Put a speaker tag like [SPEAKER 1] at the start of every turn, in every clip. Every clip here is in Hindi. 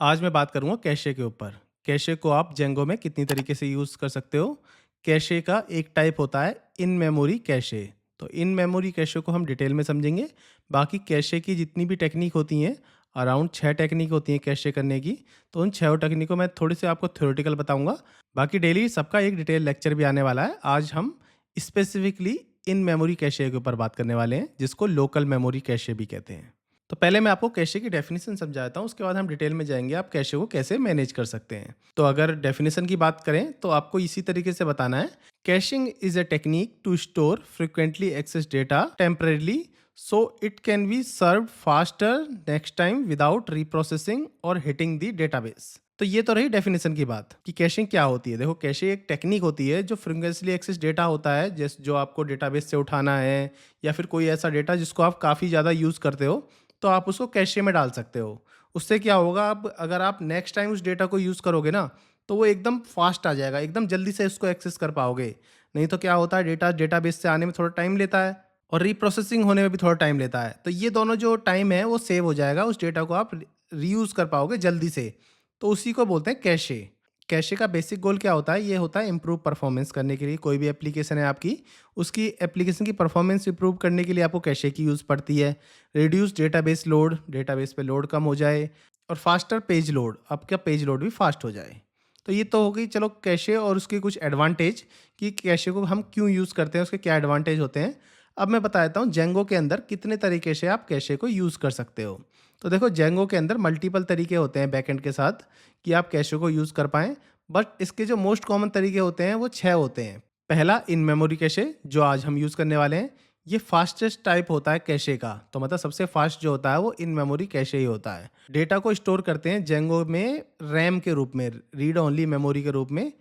[SPEAKER 1] आज मैं बात करूँगा कैशे के ऊपर। कैशे को आप जेंगो में कितनी तरीके से यूज़ कर सकते हो। कैशे का एक टाइप होता है इन मेमोरी कैशे। तो इन मेमोरी कैशे को हम डिटेल में समझेंगे। बाकी कैशे की जितनी भी टेक्निक होती हैं, अराउंड 6 टेक्निक होती हैं कैशे करने की। तो उन 6 टेक्निकों में थोड़ी सी आपको थ्योरेटिकल बताऊँगा। बाकी डेली सबका एक डिटेल लेक्चर भी आने वाला है। आज हम स्पेसिफिकली इन मेमोरी कैशे के ऊपर बात करने वाले हैं, जिसको लोकल मेमोरी कैशे भी कहते हैं। तो पहले मैं आपको कैशे की डेफिनेशन समझाता हूँ, उसके बाद हम डिटेल में जाएंगे आप कैशे को कैसे मैनेज कर सकते हैं। तो अगर डेफिनेशन की बात करें तो आपको इसी तरीके से बताना है। Caching is a technique to store frequently access data temporarily so it can be serve faster next time without reprocessing और हिटिंग द डेटाबेस। तो ये तो रही डेफिनेशन की बात कि कैशिंग क्या होती है। देखो, कैशे एक टेक्निक होती है जो फ्रिक्वेंटली एक्सेस डेटा होता है, जैसे जो आपको डेटाबेस से उठाना है या फिर कोई ऐसा डेटा जिसको आप काफ़ी ज़्यादा यूज़ करते हो, तो आप उसको कैशे में डाल सकते हो। उससे क्या होगा, अब अगर आप नेक्स्ट टाइम उस डेटा को यूज़ करोगे ना, तो वो एकदम फास्ट आ जाएगा, एकदम जल्दी से उसको एक्सेस कर पाओगे। नहीं तो क्या होता है, डेटा डेटाबेस से आने में थोड़ा टाइम लेता है और रीप्रोसेसिंग होने में भी थोड़ा टाइम लेता है। तो ये दोनों जो टाइम है वो सेव हो जाएगा, उस डेटा को आप रीयूज़ कर पाओगे जल्दी से। तो उसी को बोलते हैं कैशे। कैशे का बेसिक गोल क्या होता है, ये होता है इम्प्रूव परफॉर्मेंस करने के लिए। कोई भी एप्लीकेशन है आपकी, उसकी एप्लीकेशन की परफॉर्मेंस इंप्रूव करने के लिए आपको कैशे की यूज़ पड़ती है। रिड्यूस डेटाबेस लोड, डेटाबेस पे लोड कम हो जाए, और फास्टर पेज लोड, आपका पेज लोड भी फास्ट हो जाए। तो ये तो हो गई चलो कैशे और उसके कुछ एडवांटेज कि कैशे को हम क्यों यूज़ करते हैं, उसके क्या एडवांटेज होते हैं। अब मैं बता देता हूँ जेंगो के अंदर कितने तरीके से आप कैशे को यूज़ कर सकते हो। तो देखो, जेंगो के अंदर मल्टीपल तरीके होते हैं बैकएंड के साथ कि आप कैशे को यूज़ कर पाएँ। बट इसके जो मोस्ट कॉमन तरीके होते हैं वो 6 होते हैं। पहला इन मेमोरी कैशे, जो आज हम यूज़ करने वाले हैं। ये फास्टेस्ट टाइप होता है कैशे का, तो मतलब सबसे फास्ट जो होता है वो इन मेमोरी कैशे ही होता है। डेटा को स्टोर करते हैं जेंगो में रैम के रूप में, रीड ओनली मेमोरी के रूप में।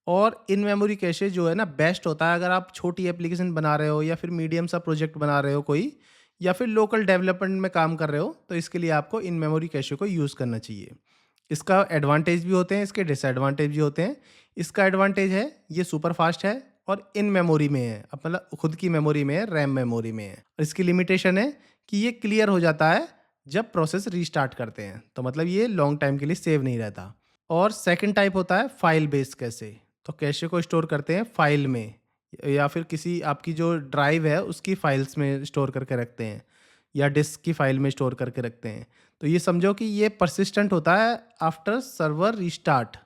[SPEAKER 1] और इन मेमोरी कैशे जो है ना, बेस्ट होता है अगर आप छोटी एप्लीकेशन बना रहे हो या फिर मीडियम सा प्रोजेक्ट बना रहे हो कोई, या फिर लोकल डेवलपमेंट में काम कर रहे हो, तो इसके लिए आपको इन मेमोरी कैशे को यूज़ करना चाहिए। इसका एडवांटेज भी होते हैं, इसके डिसएडवांटेज भी होते हैं। इसका एडवांटेज है ये सुपर फास्ट है और इन मेमोरी में है, अब मतलब खुद की मेमोरी में है, रैम मेमोरी में है। और इसकी लिमिटेशन है कि ये क्लियर हो जाता है जब प्रोसेस रीस्टार्ट करते हैं, तो मतलब ये लॉन्ग टाइम के लिए सेव नहीं रहता। और सेकंड टाइप होता है फाइल बेस्ड कैशे। तो कैशे को स्टोर करते हैं फाइल में, या फिर किसी आपकी जो ड्राइव है उसकी फाइल्स में स्टोर करके रखते हैं, या डिस्क की फाइल में स्टोर करके रखते हैं। तो ये समझो कि ये परसिस्टेंट होता है आफ्टर सर्वर रिस्टार्ट,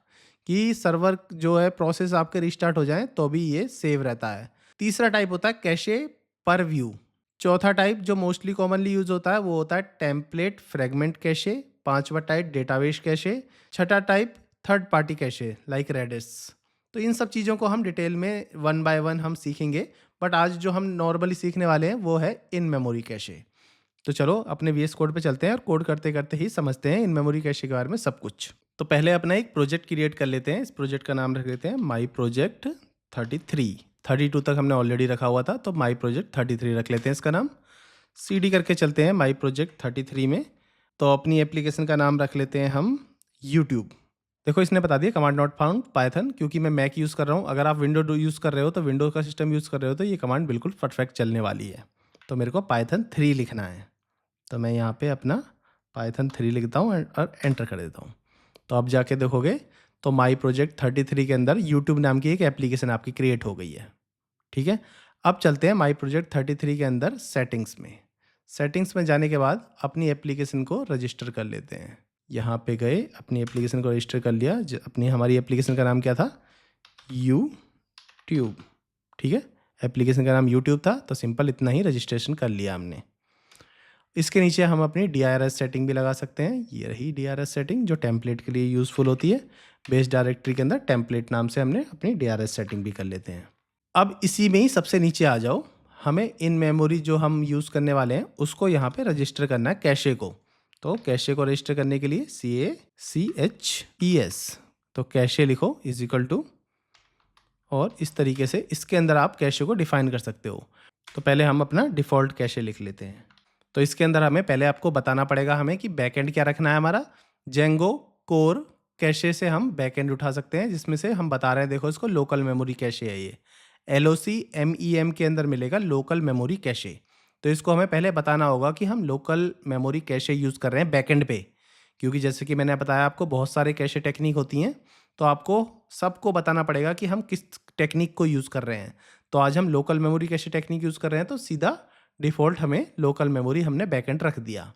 [SPEAKER 1] कि सर्वर जो है प्रोसेस आपके रिस्टार्ट हो जाए तो भी ये सेव रहता है। तीसरा टाइप होता है कैशे पर व्यू। चौथा टाइप जो मोस्टली कॉमनली यूज होता है वो होता है टेम्पलेट फ्रेगमेंट कैशे। पांचवा टाइप डेटाबेस कैशे। छठा type third party cache like Redis. तो इन सब चीज़ों को हम डिटेल में वन बाय वन हम सीखेंगे। बट आज जो हम नॉर्मली सीखने वाले हैं वो है इन मेमोरी कैशे। तो चलो अपने वीएस कोड पे चलते हैं और कोड करते करते ही समझते हैं इन मेमोरी कैशे के बारे में सब कुछ। तो पहले अपना एक प्रोजेक्ट क्रिएट कर लेते हैं। इस प्रोजेक्ट का नाम रख लेते हैं माई प्रोजेक्ट 33। 32 तक हमने ऑलरेडी रखा हुआ था, तो माई प्रोजेक्ट 33 रख लेते हैं इसका नाम। सीडी करके चलते हैं माई प्रोजेक्ट 33 में। तो अपनी एप्लीकेशन का नाम रख लेते हैं हम यूट्यूब। देखो, इसने बता दिया कमांड नॉट फाउंड पाइथन, क्योंकि मैं मैक यूज़ कर रहा हूँ। अगर आप विंडो यूज़ कर रहे हो तो विंडो का सिस्टम यूज़ कर रहे हो तो ये कमांड बिल्कुल परफेक्ट चलने वाली है। तो मेरे को पाइथन 3 लिखना है, तो मैं यहाँ पे अपना पाइथन 3 लिखता हूँ और एंटर कर देता हूँ। तो अब जाके देखोगे तो माई प्रोजेक्ट 33 के अंदर यूट्यूब नाम की एक एप्लीकेशन आपकी क्रिएट हो गई है। ठीक है, अब चलते हैं माई प्रोजेक्ट 33 के अंदर सेटिंग्स में। सेटिंग्स में जाने के बाद अपनी एप्लीकेशन को रजिस्टर कर लेते हैं। यहाँ पे गए, अपनी एप्लीकेशन को रजिस्टर कर लिया। अपनी हमारी एप्लीकेशन का नाम क्या था, यूट्यूब। ठीक है, एप्लीकेशन का नाम यूट्यूब था, तो सिंपल इतना ही रजिस्ट्रेशन कर लिया हमने। इसके नीचे हम अपनी DRS सेटिंग भी लगा सकते हैं। ये रही DRS सेटिंग जो टेम्पलेट के लिए यूज़फुल होती है। बेस डायरेक्टरी के अंदर टेम्पलेट नाम से हमने अपनी DRS सेटिंग भी कर लेते हैं। अब इसी में ही सबसे नीचे आ जाओ, हमें इन मेमोरी जो हम यूज़ करने वाले हैं उसको यहाँ पे रजिस्टर करना है, कैशे को। तो कैशे को रजिस्टर करने के लिए CACHES, तो कैशे लिखो इज इक्वल टू, और इस तरीके से इसके अंदर आप कैशे को डिफाइन कर सकते हो। तो पहले हम अपना डिफ़ॉल्ट कैशे लिख लेते हैं। तो इसके अंदर हमें पहले आपको बताना पड़ेगा हमें कि बैकएंड क्या रखना है हमारा। जेंगो कोर कैशे से हम बैकएंड उठा सकते हैं, जिसमें से हम बता रहे हैं, देखो इसको लोकल मेमोरी कैशे है ये। LOCMEM के अंदर मिलेगा लोकल मेमोरी कैशे। तो इसको हमें पहले बताना होगा कि हम लोकल मेमोरी कैशे यूज़ कर रहे हैं बैकएंड पे, क्योंकि जैसे कि मैंने बताया आपको बहुत सारे कैशे टेक्निक होती हैं, तो आपको सबको बताना पड़ेगा कि हम किस टेक्निक को यूज़ कर रहे हैं। तो आज हम local memory cache technique use कर रहे हैं, तो सीधा डिफ़ॉल्ट हमें लोकल मेमोरी हमने बैकएंड रख दिया।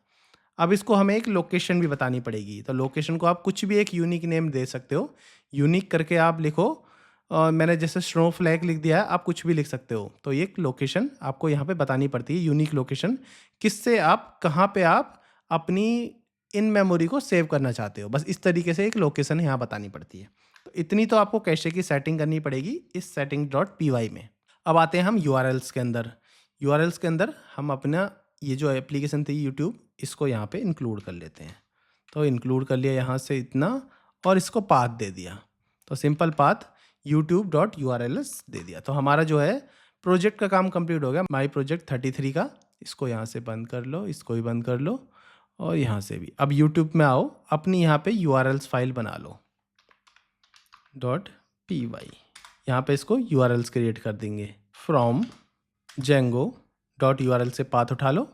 [SPEAKER 1] अब इसको हमें एक लोकेशन भी बतानी पड़ेगी, तो लोकेशन को आप कुछ भी एक यूनिक नेम दे सकते हो। यूनिक करके आप लिखो, मैंने जैसे स्नोफ्लैक लिख दिया है, आप कुछ भी लिख सकते हो। तो एक लोकेशन आपको यहाँ पे बतानी पड़ती है, यूनिक लोकेशन, किससे आप कहाँ पे आप अपनी इन मेमोरी को सेव करना चाहते हो। बस इस तरीके से एक लोकेशन यहाँ बतानी पड़ती है। तो इतनी तो आपको कैशे की सेटिंग करनी पड़ेगी इस सेटिंग डॉट पी वाई में। अब आते हैं हम यूआरएल्स के अंदर। यूआरएल्स के अंदर हम अपना ये जो एप्लीकेशन थी यूट्यूब, इसको यहाँ पे इंक्लूड कर लेते हैं। तो इंक्लूड कर लिया यहाँ से इतना, और इसको पाथ दे दिया। तो सिंपल पाथ youtube.urls दे दिया। तो हमारा जो है प्रोजेक्ट का काम कंप्लीट हो गया, माई प्रोजेक्ट 33 का। इसको यहाँ से बंद कर लो, इसको भी बंद कर लो, और यहाँ से भी। अब यूट्यूब में आओ, अपनी यहाँ पे यूआरएल्स फाइल बना लो .py। यहाँ पे इसको यूआरएल्स क्रिएट कर देंगे। फ्रॉम Django.url से पाथ उठा लो।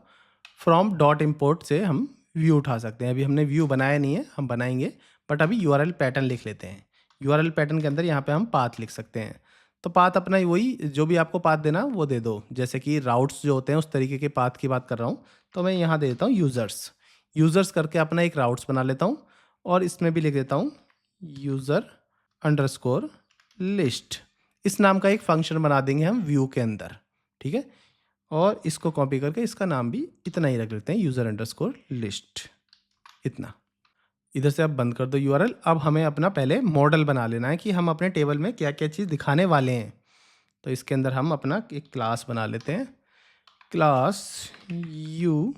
[SPEAKER 1] फ्रॉम डॉट इम्पोर्ट से हम व्यू उठा सकते हैं। अभी हमने व्यू बनाया नहीं है, हम बनाएंगे, बट अभी यूआरएल पैटर्न लिख लेते हैं। यूआरएल पैटर्न के अंदर यहाँ पे हम पाथ लिख सकते हैं। तो पाथ अपना वही, जो भी आपको पाथ देना वो दे दो। जैसे कि राउट्स जो होते हैं उस तरीके के पाथ की बात कर रहा हूँ, तो मैं यहाँ दे देता हूँ यूज़र्स करके अपना एक राउट्स बना लेता हूँ, और इसमें भी लिख देता हूँ user_list। इस नाम का एक फंक्शन बना देंगे हम व्यू के अंदर, ठीक है। और इसको कॉपी करके इसका नाम भी इतना ही रख लेते हैं, user_list। इतना इधर से आप बंद कर दो यूआरएल। अब हमें अपना पहले मॉडल बना लेना है कि हम अपने टेबल में क्या क्या चीज़ दिखाने वाले हैं। तो इसके अंदर हम अपना एक क्लास बना लेते हैं, क्लास यूट्यूब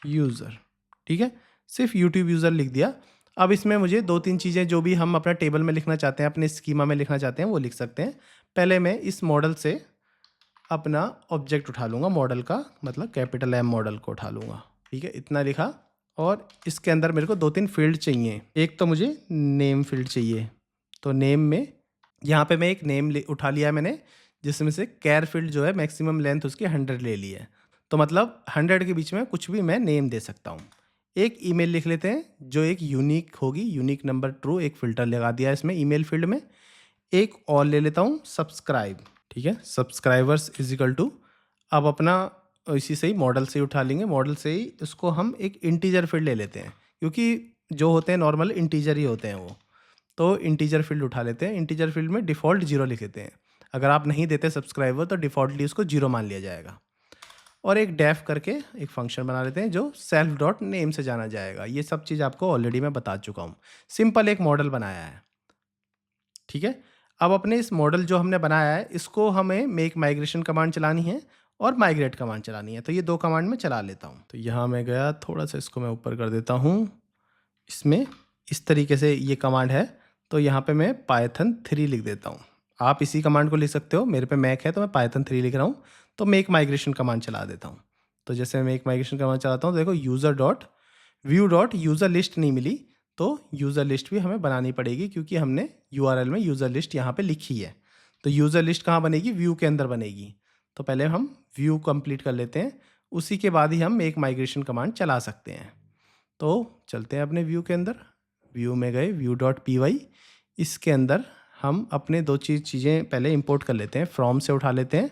[SPEAKER 1] यूज़र, ठीक है। सिर्फ यूट्यूब यूज़र लिख दिया। अब इसमें मुझे 2-3 चीज़ें जो भी हम अपना टेबल में लिखना चाहते हैं, अपने स्कीमा में लिखना चाहते हैं, वो लिख सकते हैं। पहले मैं इस मॉडल से अपना ऑब्जेक्ट उठा लूँगा, मॉडल का मतलब कैपिटल M मॉडल को उठा लूँगा, ठीक है। इतना लिखा, और इसके अंदर मेरे को 2-3 फील्ड चाहिए। एक तो मुझे नेम फील्ड चाहिए, तो नेम में यहाँ पे मैं एक नेम उठा लिया है मैंने, जिसमें से कैर फील्ड जो है मैक्सिमम लेंथ उसकी 100 ले ली है। तो मतलब 100 के बीच में कुछ भी मैं नेम दे सकता हूँ। एक ईमेल लिख लेते हैं जो एक यूनिक होगी, यूनिक नंबर ट्रू, एक फ़िल्टर लगा दिया है इसमें ईमेल फील्ड में। एक और ले लेता हूँ सब्सक्राइब, ठीक है, सब्सक्राइबर्स इज इक्वल टू, अब अपना इसी से ही मॉडल से ही उठा लेंगे, मॉडल से ही उसको हम एक इंटीजर फील्ड ले लेते हैं, क्योंकि जो होते हैं नॉर्मल इंटीजर ही होते हैं वो। तो इंटीजर फील्ड उठा लेते हैं। इंटीजर फील्ड में डिफ़ॉल्ट 0 लिख देते हैं। अगर आप नहीं देते सब्सक्राइबर तो डिफ़ॉल्टली उसको 0 मान लिया जाएगा। और एक डेफ करके एक फंक्शन बना लेते हैं जो सेल्फ डॉट नेम से जाना जाएगा। ये सब चीज़ आपको ऑलरेडी मैं बता चुका हूँ। सिंपल एक मॉडल बनाया है, ठीक है। अब अपने इस मॉडल जो हमने बनाया है, इसको हमें मेक माइग्रेशन कमांड चलानी है और माइग्रेट कमांड चलानी है। तो ये 2 कमांड में चला लेता हूँ। तो यहाँ मैं गया, थोड़ा सा इसको मैं ऊपर कर देता हूँ। इसमें इस तरीके से ये कमांड है, तो यहाँ पे मैं पाइथन 3 लिख देता हूँ। आप इसी कमांड को लिख सकते हो, मेरे पे मैक है तो मैं पाइथन 3 लिख रहा हूँ। तो मेक माइग्रेशन कमांड चला देता हूँ। तो जैसे मैं मेक माइग्रेशन कमांड चलाता हूँ, तो देखो user.view.user लिस्ट नहीं मिली, तो यूज़र लिस्ट भी हमें बनानी पड़ेगी, क्योंकि हमने यूआरएल में यूज़र लिस्ट यहाँ पे लिखी है। तो यूज़र लिस्ट कहाँ बनेगी? व्यू के अंदर बनेगी। तो पहले हम व्यू कंप्लीट कर लेते हैं, उसी के बाद ही हम मेक माइग्रेशन कमांड चला सकते हैं। तो चलते हैं अपने व्यू के अंदर। व्यू में गए, view.py, इसके अंदर हम अपने 2 चीज़ें पहले इंपोर्ट कर लेते हैं। फ्रॉम से उठा लेते हैं,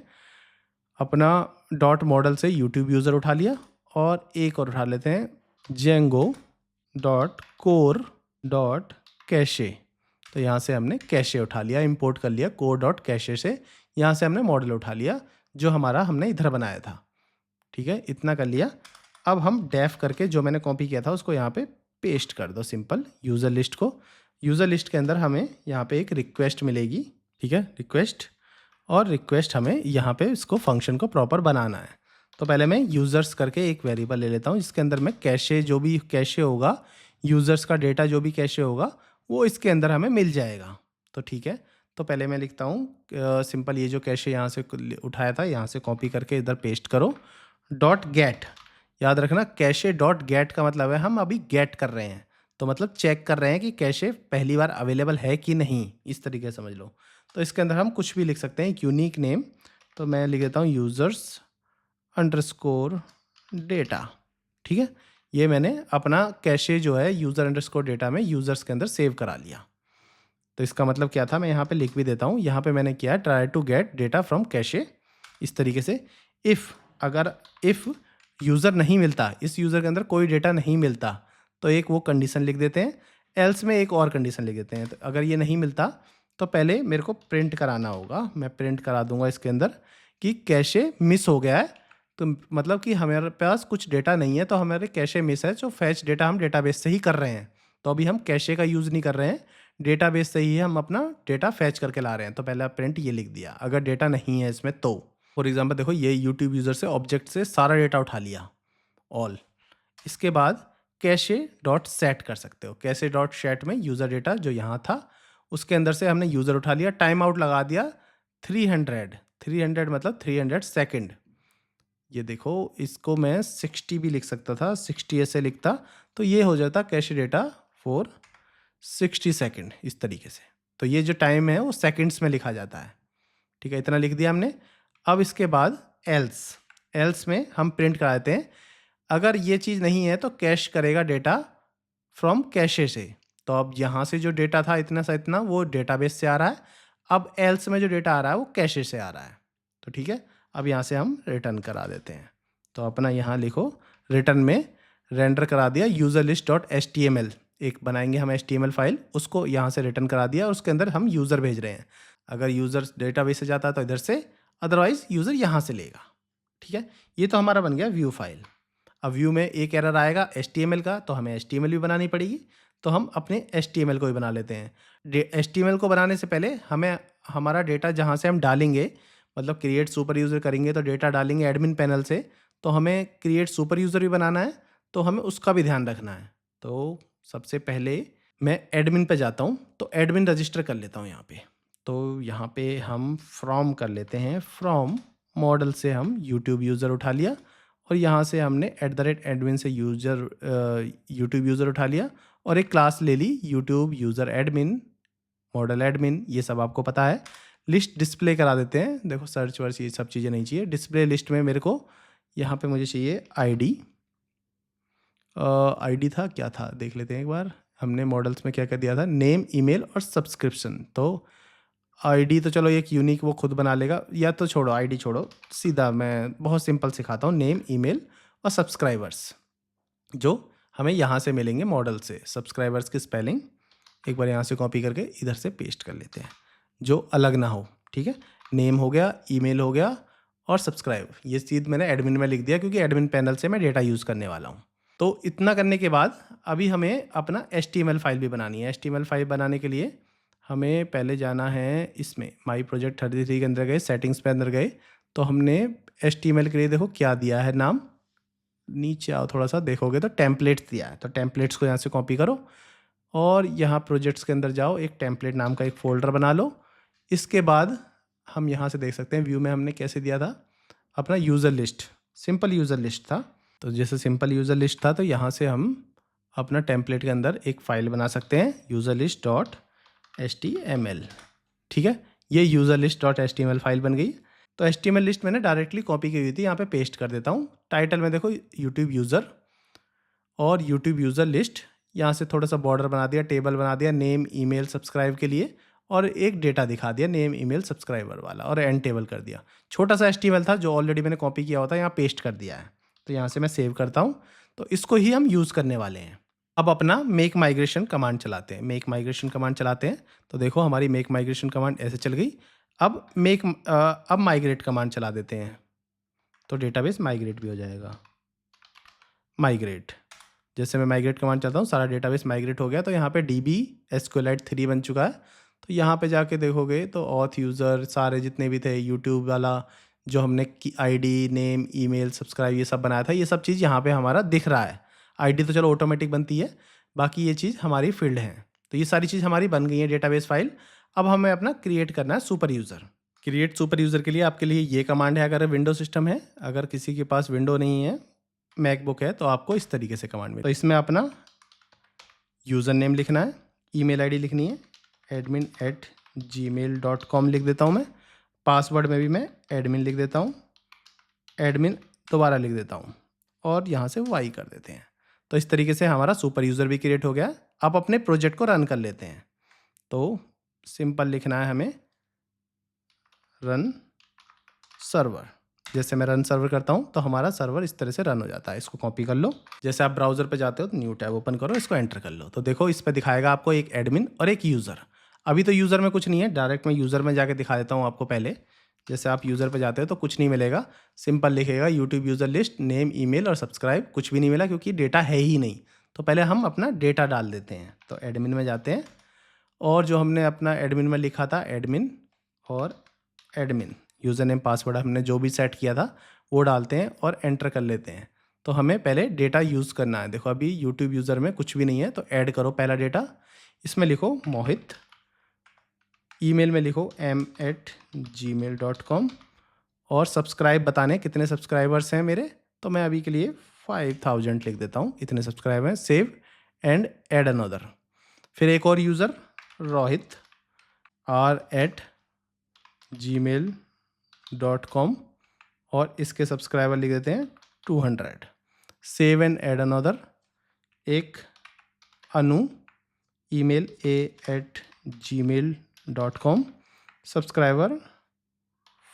[SPEAKER 1] अपना डॉट मॉडल से यूट्यूब यूज़र उठा लिया, और एक और उठा लेते हैं Django.core.cache। तो यहाँ से हमने कैशे उठा लिया, इंपोर्ट कर लिया core.cache से। यहाँ से हमने मॉडल उठा लिया जो हमने इधर बनाया था, ठीक है। इतना कर लिया। अब हम डेफ करके जो मैंने कॉपी किया था उसको यहाँ पे पेस्ट कर दो, सिंपल यूज़र लिस्ट को। यूज़र लिस्ट के अंदर हमें यहाँ पे एक रिक्वेस्ट मिलेगी, ठीक है, रिक्वेस्ट। और रिक्वेस्ट हमें यहाँ पे इसको फंक्शन को प्रॉपर बनाना है। तो पहले मैं यूज़र्स करके एक वेरिएबल ले लेता हूँ, जिसके अंदर मैं कैशे, जो भी कैशे होगा, यूज़र्स का डेटा जो भी कैशे होगा वो इसके अंदर हमें मिल जाएगा। तो ठीक है, तो पहले मैं लिखता हूँ सिंपल, ये जो कैशे यहाँ से उठाया था यहाँ से कॉपी करके इधर पेस्ट करो। .get, याद रखना कैशे .get का मतलब है हम अभी गेट कर रहे हैं, तो मतलब चेक कर रहे हैं कि कैशे पहली बार अवेलेबल है कि नहीं, इस तरीके से समझ लो। तो इसके अंदर हम कुछ भी लिख सकते हैं, यूनिक नेम। तो मैं लिख देता हूँ यूज़र्स अंडरस्कोर डेटा। ठीक है, ये मैंने अपना कैशे जो है यूज़र अंडरस्कोर डेटा में यूज़र्स के अंदर सेव करा लिया। तो इसका मतलब क्या था, मैं यहाँ पे लिख भी देता हूँ। यहाँ पे मैंने किया try to get data from cache इस तरीके से। इफ़ यूज़र नहीं मिलता, इस यूज़र के अंदर कोई डेटा नहीं मिलता, तो एक वो कंडीशन लिख देते हैं। एल्स में एक और कंडीशन लिख देते हैं। तो अगर ये नहीं मिलता तो पहले मेरे को प्रिंट कराना होगा। मैं प्रिंट करा दूंगा इसके अंदर कि कैशे मिस हो गया है। तो मतलब कि हमारे पास कुछ डेटा नहीं है, तो हमारे कैशे मिस है। जो फैच डेटा हम डेटाबेस से ही कर रहे हैं, तो अभी हम कैशे का यूज़ नहीं कर रहे हैं, डेटाबेस से ही हम अपना डेटा फैच करके ला रहे हैं। तो पहले प्रिंट ये लिख दिया अगर डेटा नहीं है इसमें। तो फॉर एग्जांपल देखो, ये यूट्यूब यूज़र से ऑब्जेक्ट से सारा डेटा उठा लिया ऑल। इसके बाद कैशे डॉट सेट कर सकते हो। कैशे डॉट सेट में यूज़र डेटा जो यहाँ था उसके अंदर से हमने यूज़र उठा लिया, टाइम आउट लगा दिया 300 मतलब 300 सेकेंड। ये देखो, इसको मैं 60 भी लिख सकता था, 60 ऐसे लिखता तो ये हो जाता कैशे डेटा फॉर 60 सेकेंड इस तरीके से। तो ये जो टाइम है वो सेकेंड्स में लिखा जाता है। ठीक है, इतना लिख दिया हमने। अब इसके बाद एल्स में हम प्रिंट करा देते हैं। अगर ये चीज़ नहीं है तो कैश करेगा डेटा फ्रॉम कैशे से। तो अब यहाँ से जो डेटा था इतना सा इतना वो डेटाबेस से आ रहा है। अब एल्स में जो डेटा आ रहा है वो कैशे से आ रहा है। तो ठीक है, अब यहाँ से हम रिटर्न करा देते हैं। तो अपना यहाँ लिखो, रिटर्न में रेंडर करा दिया यूज़र लिस्ट डॉट HTML। एक बनाएंगे हम HTML फाइल, उसको यहाँ से रिटर्न करा दिया और उसके अंदर हम यूज़र भेज रहे हैं। अगर यूज़र डेटाबेस से जाता है तो इधर से, अदरवाइज़ यूज़र यहाँ से लेगा। ठीक है, ये तो हमारा बन गया व्यू फाइल। अब व्यू में एक एरर आएगा HTML का, तो हमें HTML भी बनानी पड़ेगी। तो हम अपने HTML को भी बना लेते हैं। HTML को बनाने से पहले हमें हमारा डेटा जहाँ से हम डालेंगे, मतलब क्रिएट सुपर यूज़र करेंगे तो डेटा डालेंगे एडमिन पैनल से, तो हमें क्रिएट सुपर यूज़र भी बनाना है, तो हमें उसका भी ध्यान रखना है। तो सबसे पहले मैं एडमिन पे जाता हूँ, तो एडमिन रजिस्टर कर लेता हूँ यहाँ पे। तो यहाँ पे हम फ्रॉम कर लेते हैं, फ्रॉम मॉडल से हम यूट्यूब यूज़र उठा लिया और यहाँ से हमने @admin से यूट्यूब यूज़र उठा लिया और एक क्लास ले ली YouTube user admin, model admin, ये सब आपको पता है। लिस्ट डिस्प्ले करा देते हैं। देखो सर्च वर्च ये सब चीज़ें नहीं चाहिए। डिस्प्ले लिस्ट में मेरे को यहाँ पे मुझे चाहिए आईडी था, क्या था देख लेते हैं एक बार। हमने मॉडल्स में क्या क्या दिया था, नेम, ईमेल और सब्सक्रिप्शन। तो आईडी तो चलो एक यूनिक वो खुद बना लेगा, या तो छोड़ो आईडी छोड़ो, सीधा मैं बहुत सिंपल सिखाता हूँ, नेम, ईमेल और सब्सक्राइबर्स जो हमें यहाँ से मिलेंगे मॉडल से। सब्सक्राइबर्स की स्पेलिंग एक बार यहाँ से कॉपी करके इधर से पेस्ट कर लेते हैं, जो अलग ना हो। ठीक है, नेम हो गया, ईमेल हो गया और सब्सक्राइब, ये चीज़ मैंने एडमिन में लिख दिया क्योंकि एडमिन पैनल से मैं डेटा यूज़ करने वाला हूँ। तो इतना करने के बाद अभी हमें अपना HTML फाइल भी बनानी है। HTML फाइल बनाने के लिए हमें पहले जाना है इसमें माई प्रोजेक्ट 33 के अंदर गए, सेटिंग्स पे अंदर गए, तो हमने HTML के लिए देखो क्या दिया है नाम, नीचे आओ थोड़ा सा देखोगे तो टेम्पलेट्स दिया है। तो टेम्पलेट्स को यहाँ से कॉपी करो और यहाँ प्रोजेक्ट्स के अंदर जाओ, एक टेम्पलेट नाम का एक फ़ोल्डर बना लो। इसके बाद हम यहाँ से देख सकते हैं व्यू में हमने कैसे दिया था अपना user list, simple user list था। तो जैसे सिंपल यूज़र लिस्ट था तो यहाँ से हम अपना टेम्पलेट के अंदर एक फ़ाइल बना सकते हैं यूज़र लिस्ट डॉट HTML। ठीक है, ये user list dot HTML file बन गई। तो HTML लिस्ट मैंने डायरेक्टली कॉपी की हुई थी, यहाँ पे पेस्ट कर देता हूँ। टाइटल में देखो यूट्यूब यूज़र और यूट्यूब यूज़र लिस्ट, यहाँ से थोड़ा सा बॉर्डर बना दिया, टेबल बना दिया नेम, ईमेल, सब्सक्राइब के लिए, और एक डेटा दिखा दिया नेम, ईमेल, सब्सक्राइबर वाला, और एंड टेबल कर दिया। छोटा सा HTML था जो ऑलरेडी मैंने कॉपी किया होता है, यहाँ पेस्ट कर दिया है। तो यहाँ से मैं सेव करता हूँ। तो इसको ही हम यूज़ करने वाले हैं। अब अपना मेक माइग्रेशन कमांड चलाते हैं। मेक माइग्रेशन कमांड चलाते हैं तो देखो हमारी मेक माइग्रेशन कमांड ऐसे चल गई। अब माइग्रेट कमांड चला देते हैं तो डेटाबेस माइग्रेट भी हो जाएगा। माइग्रेट, जैसे मैं माइग्रेट कमांड चलाता हूँ सारा डेटाबेस माइग्रेट हो गया। तो यहाँ पे DB SQLite 3 बन चुका है। तो यहाँ पे जाके देखोगे तो ऑथ यूज़र सारे जितने भी थे, यूट्यूब वाला जो हमने ID, नेम, ईमेल, सब्सक्राइब ये सब बनाया था, ये सब चीज़ यहाँ पे हमारा दिख रहा है। ID तो चलो ऑटोमेटिक बनती है, बाकी ये चीज़ हमारी फील्ड है। तो ये सारी चीज़ हमारी बन गई है डेटाबेस फाइल। अब हमें अपना क्रिएट करना है super user. Create super user के लिए आपके लिए ये कमांड है, अगर विंडो सिस्टम है। अगर किसी के पास विंडो नहीं है, मैकबुक है, तो आपको इस तरीके से कमांड में, तो इसमें अपना यूज़र नेम लिखना है, ईमेल ID लिखनी है, admin@gmail.com लिख देता हूँ मैं। पासवर्ड में भी मैं एडमिन लिख देता हूँ। एडमिन दोबारा लिख देता हूँ और यहाँ से y कर देते हैं। तो इस तरीके से हमारा सुपर यूज़र भी क्रिएट हो गया। अब अपने प्रोजेक्ट को रन कर लेते हैं। तो सिंपल लिखना है हमें रन सर्वर। जैसे मैं रन सर्वर करता हूँ तो हमारा सर्वर इस तरह से रन हो जाता है। इसको कॉपी कर लो। जैसे आप ब्राउज़र पे जाते हो तो न्यू टैब ओपन करो, इसको एंटर कर लो। तो देखो इस पे दिखाएगा आपको एक एडमिन और एक यूज़र। अभी तो यूज़र में कुछ नहीं है, डायरेक्ट मैं यूज़र में जाके दिखा देता हूँ आपको पहले। जैसे आप यूज़र पे जाते हो तो कुछ नहीं मिलेगा, सिंपल लिखेगा YouTube user list, name, email और सब्सक्राइब। कुछ भी नहीं मिला क्योंकि डेटा है ही नहीं। तो पहले हम अपना डेटा डाल देते हैं। तो एडमिन में जाते हैं और जो हमने अपना एडमिन में लिखा था एडमिन और एडमिन यूज़र नेम पासवर्ड हमने जो भी सेट किया था वो डालते हैं और एंटर कर लेते हैं। तो हमें पहले डेटा यूज़ करना है। देखो अभी यूट्यूब यूज़र में कुछ भी नहीं है तो ऐड करो पहला डेटा। इसमें लिखो मोहित, ईमेल में लिखो m@gmail.com और सब्सक्राइब बताने कितने सब्सक्राइबर्स हैं मेरे। तो मैं अभी के लिए 5000 लिख देता हूँ, इतने सब्सक्राइबर हैं। Save and add another. फिर एक और यूज़र रोहित r@gmail.com और इसके सब्सक्राइबर लिख देते हैं 200। Save and add another. एक अनु, ईमेल a@gmail.com, सब्सक्राइबर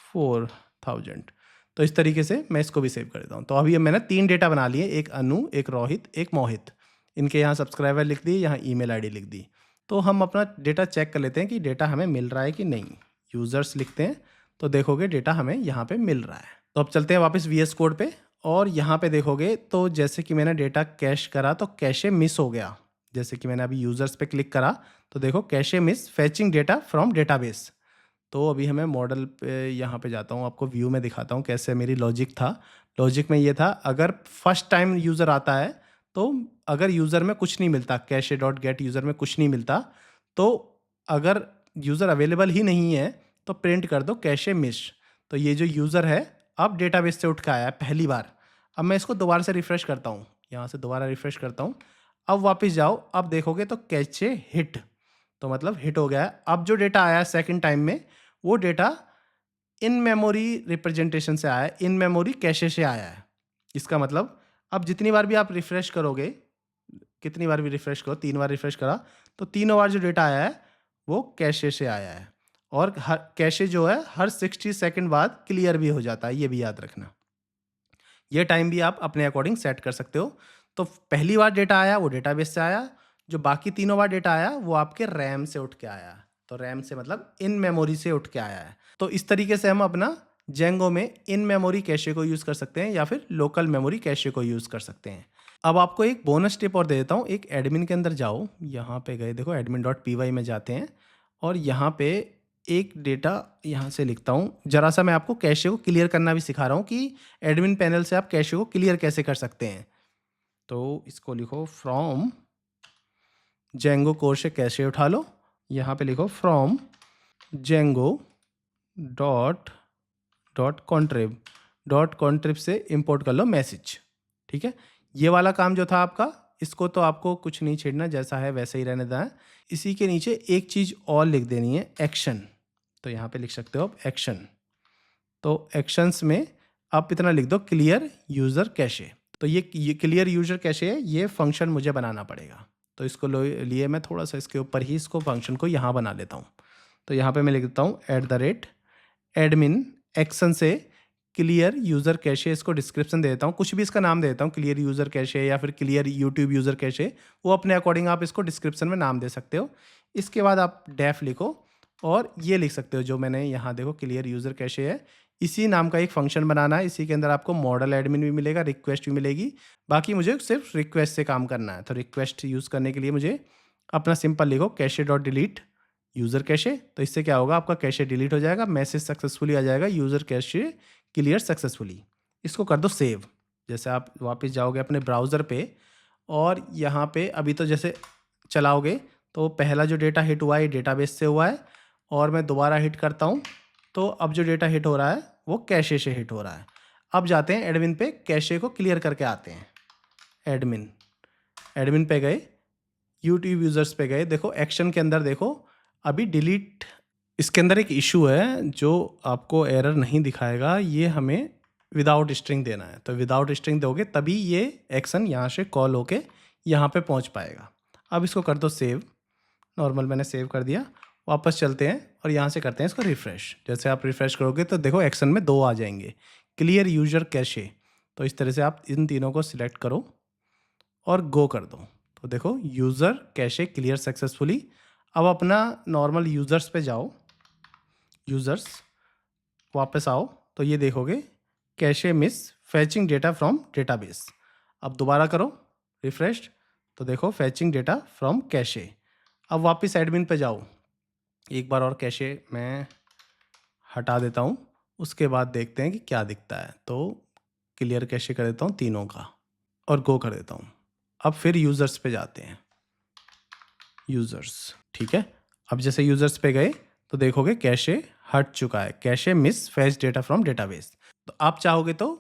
[SPEAKER 1] 4000। तो इस तरीके से मैं इसको भी सेव कर देता हूँ। तो अभी मैंने 3 डेटा बना लिए, एक अनु, एक रोहित, एक मोहित। इनके यहाँ सब्सक्राइबर लिख दी, यहाँ ईमेल आईडी लिख दी। तो हम अपना डेटा चेक कर लेते हैं कि डेटा हमें मिल रहा है कि नहीं। यूज़र्स लिखते हैं तो देखोगे डेटा हमें यहाँ पे मिल रहा है। तो अब चलते हैं वापस VS कोड पे और यहाँ पे देखोगे तो जैसे कि मैंने डेटा कैश करा तो कैशे मिस हो गया। जैसे कि मैंने अभी यूज़र्स पे क्लिक करा तो देखो cache miss फैचिंग data from database. तो अभी हमें मॉडल पे यहाँ पे जाता हूँ, आपको व्यू में दिखाता हूँ कैसे मेरी लॉजिक था। लॉजिक में ये था, अगर फर्स्ट टाइम यूज़र आता है तो अगर यूज़र में कुछ नहीं मिलता, कैशे डॉट गेट यूज़र में कुछ नहीं मिलता, तो अगर यूज़र अवेलेबल ही नहीं है तो प्रिंट कर दो कैशे मिस। तो ये जो यूज़र है अब डेटाबेस से उठ के आया है पहली बार। अब मैं इसको दोबारा से रिफ़्रेश करता हूँ, यहाँ से दोबारा रिफ़्रेश करता हूँ। अब वापस जाओ, अब देखोगे तो कैशे हिट, तो मतलब हिट हो गया है। अब जो डेटा आया सेकंड टाइम में वो डेटा इन मेमोरी रिप्रेजेंटेशन से आया है, इन मेमोरी कैशे से आया है। इसका मतलब अब जितनी बार भी आप रिफ़्रेश करोगे, कितनी बार भी रिफ़्रेश करो, 3 बार रिफ़्रेश करा तो तीनों बार जो डेटा आया है वो कैशे से आया है। और हर कैशे जो है हर 60 सेकंड बाद क्लियर भी हो जाता है, ये भी याद रखना। ये टाइम भी आप अपने अकॉर्डिंग सेट कर सकते हो। तो पहली बार डेटा आया वो डेटाबेस से आया, जो बाकी तीनों बार डेटा आया वो आपके रैम से उठ के आया। तो रैम से मतलब इन मेमोरी से उठ के आया है। तो इस तरीके से हम अपना जेंगो में इन मेमोरी कैशे को यूज़ कर सकते हैं या फिर लोकल मेमोरी कैशे को यूज़ कर सकते हैं। अब आपको एक बोनस टिप और दे देता हूँ। एक एडमिन के अंदर जाओ, यहाँ पे गए, देखो admin.py में जाते हैं और यहाँ पे एक डेटा यहाँ से लिखता हूँ। ज़रा सा मैं आपको कैशे को क्लियर करना भी सिखा रहा हूँ कि एडमिन पैनल से आप कैशे को क्लियर कैसे कर सकते हैं। तो इसको लिखो फ्रॉम जेंगो कोर से कैशे उठा लो। यहाँ पे लिखो फ्रॉम जेंगो डॉट कॉन्ट्रिब से इंपोर्ट कर लो मैसेज। ठीक है, ये वाला काम जो था आपका, इसको तो आपको कुछ नहीं छेड़ना, जैसा है वैसे ही रहने देना है। इसी के नीचे एक चीज़ और लिख देनी है, एक्शन। तो यहाँ पे लिख सकते हो आप एक्शन। तो एक्शंस में आप इतना लिख दो, क्लियर यूज़र कैशे। तो ये क्लियर यूज़र कैशे है, ये फंक्शन मुझे बनाना पड़ेगा। तो इसको लिए मैं थोड़ा सा इसके ऊपर ही इसको फंक्शन को यहाँ बना लेता हूँ। तो यहाँ पे मैं लिख देता हूँ @admin एक्शन से क्लियर यूज़र कैशे। इसको डिस्क्रिप्शन दे देता हूँ, कुछ भी इसका नाम दे देता हूँ, क्लियर यूज़र कैशे या फिर क्लियर यूट्यूब यूज़र कैशे। वो अपने अकॉर्डिंग आप इसको डिस्क्रिप्शन में नाम दे सकते हो। इसके बाद आप डेफ लिखो और ये लिख सकते हो जो मैंने यहाँ देखो क्लियर यूज़र कैशे है, इसी नाम का एक फंक्शन बनाना है। इसी के अंदर आपको मॉडल एडमिन भी मिलेगा, रिक्वेस्ट भी मिलेगी। बाकी मुझे सिर्फ रिक्वेस्ट से काम करना है। तो रिक्वेस्ट यूज़ करने के लिए मुझे अपना सिंपल लिखो cache dot delete user cache. तो इससे क्या होगा, आपका कैशे डिलीट हो जाएगा, मैसेज सक्सेसफुली आ जाएगा, यूज़र कैशे क्लियर सक्सेसफुली। इसको कर दो सेव। जैसे आप वापस जाओगे अपने ब्राउज़र पे और यहाँ पे अभी तो जैसे चलाओगे तो पहला जो डेटा हिट हुआ है डेटाबेस से हुआ है और मैं दोबारा हिट करता हूँ तो अब जो डेटा हिट हो रहा है वो कैशे से हिट हो रहा है। अब जाते हैं एडमिन पे, कैशे को क्लियर करके आते हैं। एडमिन पे गए, यूट्यूब यूज़र्स पे गए, देखो एक्शन के अंदर देखो अभी डिलीट। इसके अंदर एक इशू है जो आपको एरर नहीं दिखाएगा, ये हमें विदाउट स्ट्रिंग देना है, तो विदाउट स्ट्रिंग दोगे तभी ये एक्शन यहाँ से कॉल होके यहाँ पे पहुँच पाएगा। अब इसको कर दो सेव, नॉर्मल मैंने सेव कर दिया। वापस चलते हैं और यहाँ से करते हैं इसको रिफ़्रेश। जैसे आप रिफ़्रेश करोगे तो देखो एक्शन में 2 आ जाएंगे, क्लियर यूज़र कैशे। तो इस तरह से आप इन तीनों को सिलेक्ट करो और गो कर दो, तो देखो यूज़र कैशे क्लियर सक्सेसफुली। अब अपना नॉर्मल यूज़र्स पे जाओ, यूज़र्स वापस आओ, तो ये देखोगे cache miss फैचिंग data from database. अब दोबारा करो रिफ़्रेश, तो देखो फैचिंग डेटा फ्रॉम कैशे। अब वापस एडमिन पे जाओ, एक बार और कैशे मैं हटा देता हूँ, उसके बाद देखते हैं कि क्या दिखता है। तो क्लियर कैशे कर देता हूँ तीनों का और गो कर देता हूँ। अब फिर यूज़र्स पे जाते हैं, यूज़र्स, ठीक है। अब जैसे यूज़र्स पे गए तो देखोगे कैशे हट चुका है, cache miss fetch data from database. तो आप चाहोगे तो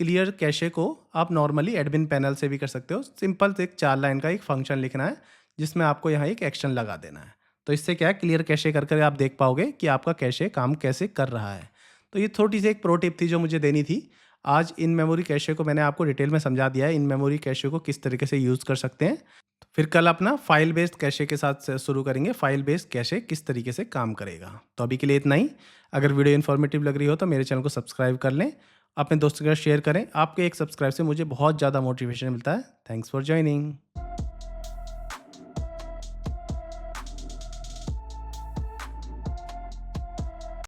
[SPEAKER 1] क्लियर कैशे को आप नॉर्मली एडमिन पैनल से भी कर सकते हो। सिंपल से एक 4 लाइन का एक फंक्शन लिखना है जिसमें आपको यहाँ एक एक्शन लगा देना है। तो इससे क्या है, क्लियर कैशे कर कर आप देख पाओगे कि आपका कैशे काम कैसे कर रहा है। तो ये छोटी सी एक प्रो टिप थी जो मुझे देनी थी। आज इन मेमोरी कैशे को मैंने आपको डिटेल में समझा दिया है, इन मेमोरी कैशे को किस तरीके से यूज़ कर सकते हैं। फिर कल अपना फाइल बेस्ड कैशे के साथ शुरू करेंगे, फाइल बेस्ड कैशे किस तरीके से काम करेगा। तो अभी के लिए इतना ही। अगर वीडियो इन्फॉर्मेटिव लग रही हो तो मेरे चैनल को सब्सक्राइब कर लें, अपने दोस्तों के साथ शेयर करें। आपके एक सब्सक्राइब से मुझे बहुत ज़्यादा मोटिवेशन मिलता है। Thanks for joining.